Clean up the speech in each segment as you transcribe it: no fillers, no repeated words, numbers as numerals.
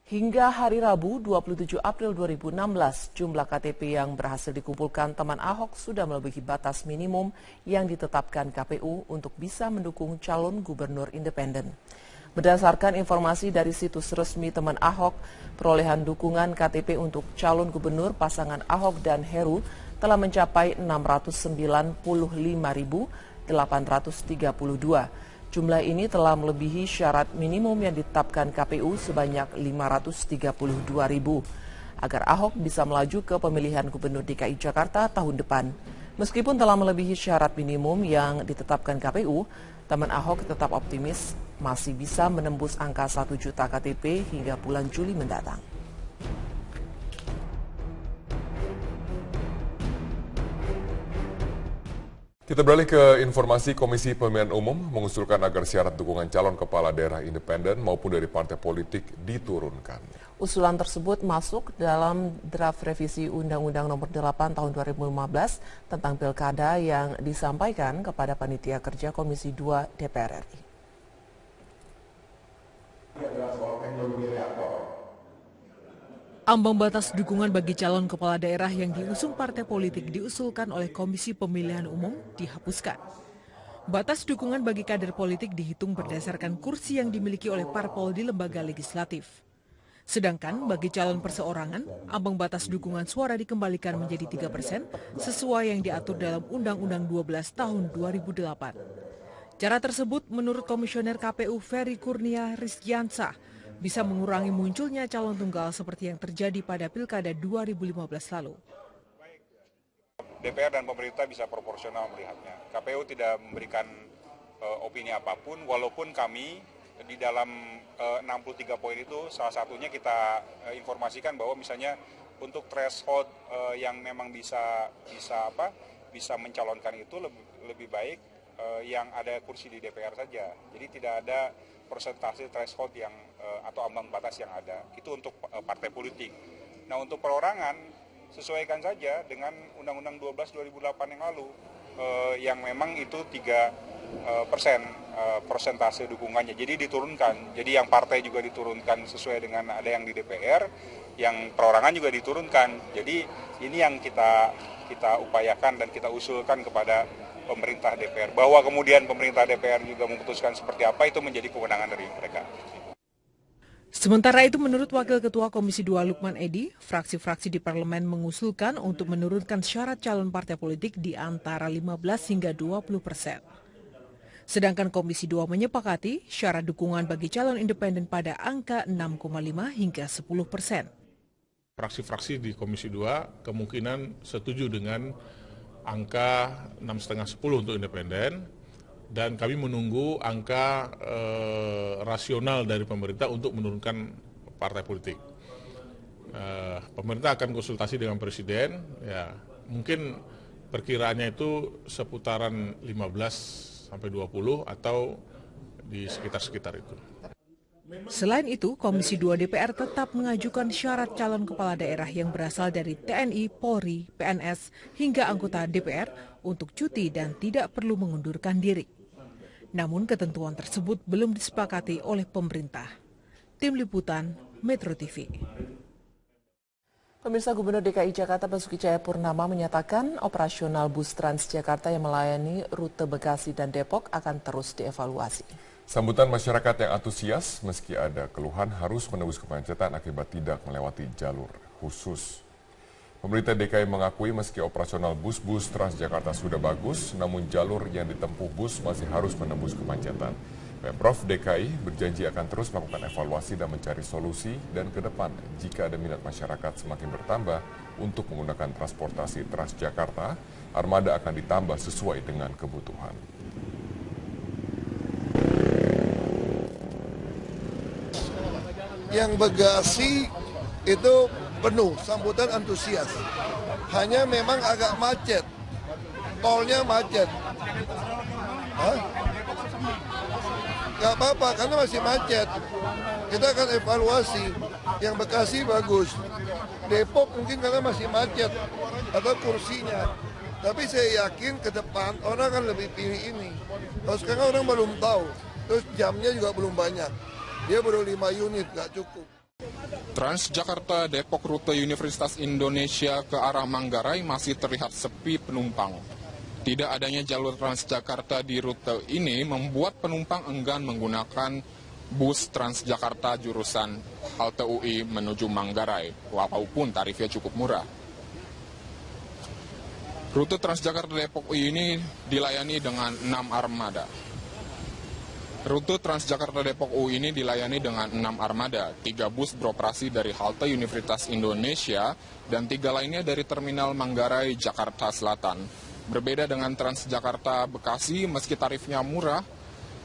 Hingga hari Rabu 27 April 2016, jumlah KTP yang berhasil dikumpulkan teman Ahok sudah melebihi batas minimum yang ditetapkan KPU untuk bisa mendukung calon gubernur independen. Berdasarkan informasi dari situs resmi teman Ahok, perolehan dukungan KTP untuk calon gubernur pasangan Ahok dan Heru telah mencapai 609.832. Jumlah ini telah melebihi syarat minimum yang ditetapkan KPU sebanyak 532.000 agar Ahok bisa melaju ke pemilihan gubernur DKI Jakarta tahun depan. Meskipun telah melebihi syarat minimum yang ditetapkan KPU, teman Ahok tetap optimis masih bisa menembus angka 1 juta KTP hingga bulan Juli mendatang. Kita beralih ke informasi. Komisi Pemilihan Umum mengusulkan agar syarat dukungan calon kepala daerah independen maupun dari partai politik diturunkan. Usulan tersebut masuk dalam draft revisi Undang-Undang Nomor 8 Tahun 2015 tentang Pilkada yang disampaikan kepada Panitia Kerja Komisi 2 DPR RI. Ambang batas dukungan bagi calon kepala daerah yang diusung partai politik diusulkan oleh Komisi Pemilihan Umum dihapuskan. Batas dukungan bagi kader politik dihitung berdasarkan kursi yang dimiliki oleh parpol di lembaga legislatif. Sedangkan bagi calon perseorangan, ambang batas dukungan suara dikembalikan menjadi 3% sesuai yang diatur dalam Undang-Undang 12 tahun 2008. Cara tersebut menurut Komisioner KPU Ferry Kurnia Rizkyansah bisa mengurangi munculnya calon tunggal seperti yang terjadi pada Pilkada 2015 lalu. DPR dan pemerintah bisa proporsional melihatnya. KPU tidak memberikan opini apapun, walaupun kami di dalam 63 poin itu salah satunya kita informasikan bahwa misalnya untuk threshold yang memang bisa mencalonkan itu lebih baik yang ada kursi di DPR saja. Jadi tidak ada persentase threshold yang atau ambang batas yang ada. Itu untuk partai politik. Nah, untuk perorangan sesuaikan saja dengan Undang-Undang 12 2008 yang lalu yang memang itu 3% persentase dukungannya. Jadi diturunkan. Jadi yang partai juga diturunkan sesuai dengan ada yang di DPR, yang perorangan juga diturunkan. Jadi ini yang kita upayakan dan kita usulkan kepada pemerintah DPR. Bahwa kemudian pemerintah DPR juga memutuskan seperti apa, itu menjadi kewenangan dari mereka. Sementara itu menurut Wakil Ketua Komisi 2 Lukman Edi, fraksi-fraksi di parlemen mengusulkan untuk menurunkan syarat calon partai politik di antara 15 hingga 20%. Sedangkan Komisi 2 menyepakati syarat dukungan bagi calon independen pada angka 6,5 hingga 10%. Fraksi-fraksi di Komisi 2 kemungkinan setuju dengan angka 6,5-10 untuk independen, dan kami menunggu angka rasional dari pemerintah untuk menurunkan partai politik. Pemerintah akan konsultasi dengan Presiden, ya mungkin perkiraannya itu seputaran 15-20 atau di sekitar itu. Selain itu, Komisi 2 DPR tetap mengajukan syarat calon kepala daerah yang berasal dari TNI, Polri, PNS, hingga anggota DPR untuk cuti dan tidak perlu mengundurkan diri. Namun ketentuan tersebut belum disepakati oleh pemerintah. Tim Liputan, Metro TV. Pemirsa, Gubernur DKI Jakarta Basuki Cahayapurnama menyatakan operasional bus Transjakarta yang melayani rute Bekasi dan Depok akan terus dievaluasi. Sambutan masyarakat yang antusias meski ada keluhan harus menembus kemacetan akibat tidak melewati jalur khusus. Pemerintah DKI mengakui meski operasional bus-bus Transjakarta sudah bagus, namun jalur yang ditempuh bus masih harus menembus kemacetan. Pemprov DKI berjanji akan terus melakukan evaluasi dan mencari solusi, dan ke depan jika ada minat masyarakat semakin bertambah untuk menggunakan transportasi Transjakarta, armada akan ditambah sesuai dengan kebutuhan. Yang Bekasi itu penuh, sambutan antusias. Hanya memang agak macet, tolnya macet. Gak apa-apa, karena masih macet. Kita akan evaluasi. Yang Bekasi bagus, Depok mungkin karena masih macet atau kursinya. Tapi saya yakin ke depan orang akan lebih pilih ini. Kalau sekarang orang belum tahu, terus jamnya juga belum banyak. Dia baru 5 unit, nggak cukup. Transjakarta Depok rute Universitas Indonesia ke arah Manggarai masih terlihat sepi penumpang. Tidak adanya jalur Transjakarta di rute ini membuat penumpang enggan menggunakan bus Transjakarta jurusan halte UI menuju Manggarai, walaupun tarifnya cukup murah. Rute Transjakarta Depok UI ini dilayani dengan 6 armada. Rute Transjakarta Depok UI ini dilayani dengan 6 armada, 3 bus beroperasi dari halte Universitas Indonesia dan 3 lainnya dari Terminal Manggarai, Jakarta Selatan. Berbeda dengan Transjakarta Bekasi, meski tarifnya murah,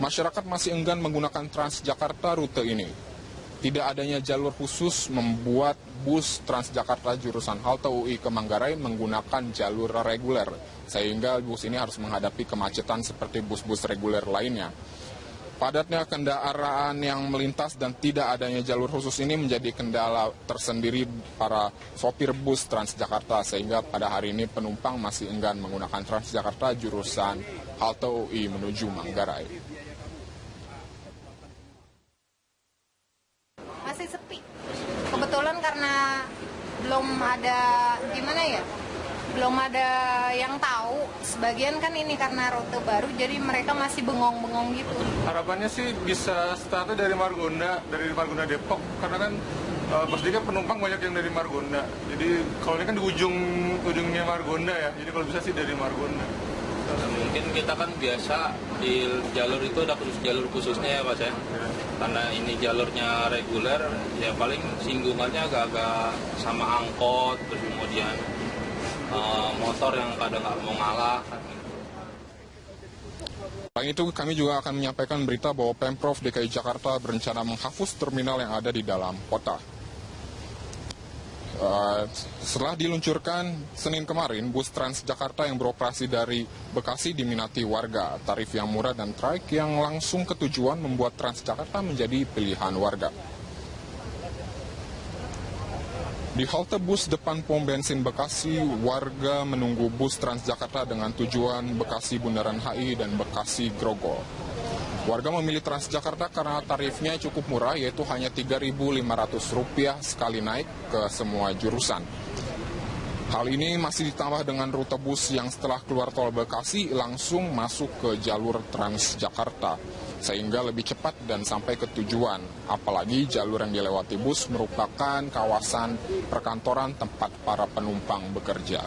masyarakat masih enggan menggunakan Transjakarta rute ini. Tidak adanya jalur khusus membuat bus Transjakarta jurusan halte UI ke Manggarai menggunakan jalur reguler, sehingga bus ini harus menghadapi kemacetan seperti bus-bus reguler lainnya. Padatnya kendaraan yang melintas dan tidak adanya jalur khusus ini menjadi kendala tersendiri para sopir bus Transjakarta, sehingga pada hari ini penumpang masih enggan menggunakan Transjakarta jurusan halte UI menuju Manggarai. Masih sepi. Kebetulan karena belum ada belum ada yang tahu. Sebagian kan ini karena rute baru, jadi mereka masih bengong-bengong gitu. Harapannya sih bisa startnya dari Margonda Depok, karena kan pastinya penumpang banyak yang dari Margonda. Jadi kalau ini kan di ujungnya Margonda ya, jadi kalau bisa sih dari Margonda. Mungkin kita kan biasa di jalur itu ada jalur khususnya ya Pak ya. Karena ini jalurnya reguler, ya paling singgungannya agak-agak sama angkot, terus kemudian motor yang kadang nggak mau ngalah. Selain itu, kami juga akan menyampaikan berita bahwa Pemprov DKI Jakarta berencana menghapus terminal yang ada di dalam kota. Setelah diluncurkan Senin kemarin, bus Transjakarta yang beroperasi dari Bekasi diminati warga. Tarif yang murah dan traik yang langsung ke tujuan membuat Transjakarta menjadi pilihan warga. Di halte bus depan pom bensin Bekasi, warga menunggu bus Transjakarta dengan tujuan Bekasi Bundaran HI dan Bekasi Grogol. Warga memilih Transjakarta karena tarifnya cukup murah, yaitu hanya Rp3.500 sekali naik ke semua jurusan. Hal ini masih ditambah dengan rute bus yang setelah keluar tol Bekasi langsung masuk ke jalur Transjakarta, sehingga lebih cepat dan sampai ke tujuan. Apalagi jalur yang dilewati bus merupakan kawasan perkantoran tempat para penumpang bekerja.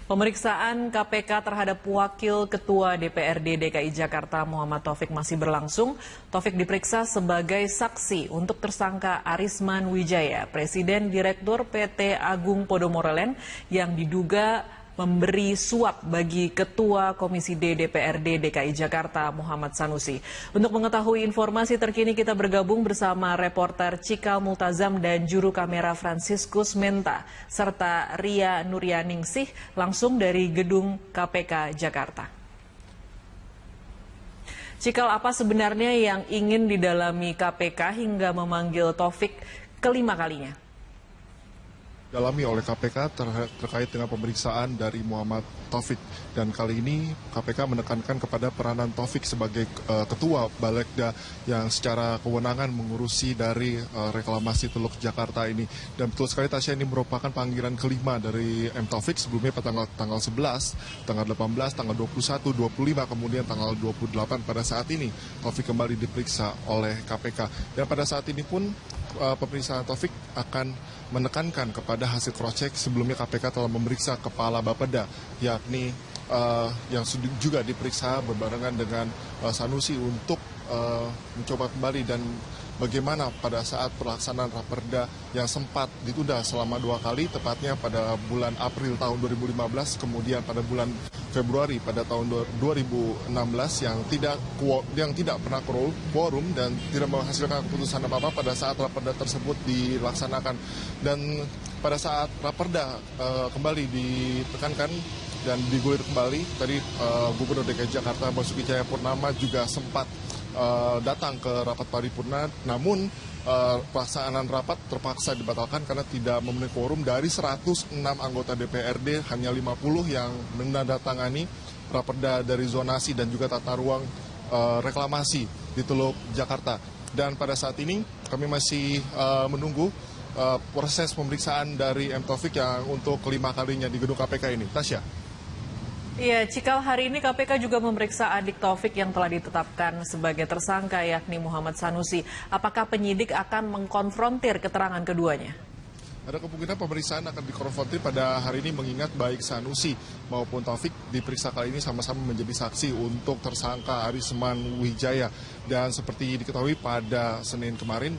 Pemeriksaan KPK terhadap Wakil Ketua DPRD DKI Jakarta Muhammad Taufik masih berlangsung. Taufik diperiksa sebagai saksi untuk tersangka Arisman Wijaya, Presiden Direktur PT Agung Podomoro Land yang diduga memberi suap bagi Ketua Komisi D DPRD DKI Jakarta Muhammad Sanusi. Untuk mengetahui informasi terkini kita bergabung bersama reporter Cikal Multazam dan juru kamera Franciscus Menta serta Ria Nuryaningsih langsung dari gedung KPK Jakarta. Cikal, apa sebenarnya yang ingin didalami KPK hingga memanggil Taufik kelima kalinya? Dalami oleh KPK terkait dengan pemeriksaan dari Muhammad Taufik, dan kali ini KPK menekankan kepada peranan Taufik sebagai ketua Balegda yang secara kewenangan mengurusi dari reklamasi Teluk Jakarta ini. Dan betul sekali Tasya, ini merupakan panggilan kelima dari M. Taufik. Sebelumnya pada tanggal 11, tanggal 18, tanggal 21, 25, kemudian tanggal 28. Pada saat ini Taufik kembali diperiksa oleh KPK, dan pada saat ini pun pemeriksaan Taufik akan menekankan kepada hasil cross-check. Sebelumnya KPK telah memeriksa Kepala Bapeda, yakni yang juga diperiksa berbarengan dengan Sanusi untuk mencoba kembali dan bagaimana pada saat pelaksanaan Raperda yang sempat ditunda selama 2 kali, tepatnya pada bulan April tahun 2015, kemudian pada bulan Februari pada tahun 2016 yang tidak pernah quorum dan tidak menghasilkan keputusan apa-apa pada saat Raperda tersebut dilaksanakan. Dan pada saat Raperda kembali ditekankan dan digulir kembali, tadi Gubernur DKI Jakarta Basuki Cahayapurnama juga sempat datang ke rapat paripurna, namun pelaksanaan rapat terpaksa dibatalkan karena tidak memenuhi quorum. Dari 106 anggota DPRD, hanya 50 yang menandatangani raperda dari zonasi dan juga tata ruang reklamasi di Teluk Jakarta. Dan pada saat ini kami masih menunggu proses pemeriksaan dari M. Taufik yang untuk kelima kalinya di gedung KPK ini. Tasya. Iya, Cikal, hari ini KPK juga memeriksa adik Taufik yang telah ditetapkan sebagai tersangka, yakni Muhammad Sanusi. Apakah penyidik akan mengkonfrontir keterangan keduanya? Ada kemungkinan pemeriksaan akan dikonfrontir pada hari ini mengingat baik Sanusi maupun Taufik diperiksa kali ini sama-sama menjadi saksi untuk tersangka Arisman Wijaya. Dan seperti diketahui pada Senin kemarin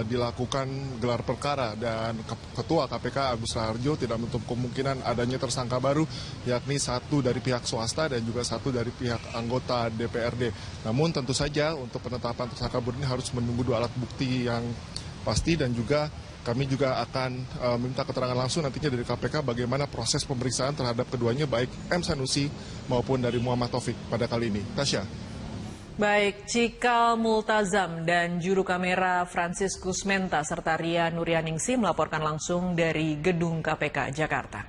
dilakukan gelar perkara dan Ketua KPK Agus Raharjo tidak menutup kemungkinan adanya tersangka baru, yakni satu dari pihak swasta dan juga satu dari pihak anggota DPRD. Namun tentu saja untuk penetapan tersangka baru ini harus menunggu dua alat bukti yang pasti, dan juga kami juga akan meminta keterangan langsung nantinya dari KPK bagaimana proses pemeriksaan terhadap keduanya, baik M. Sanusi maupun dari Muhammad Taufik pada kali ini. Tasya. Baik, Cikal Multazam dan juru kamera Franciscus Menta serta Ria Nuryaningsi melaporkan langsung dari gedung KPK Jakarta.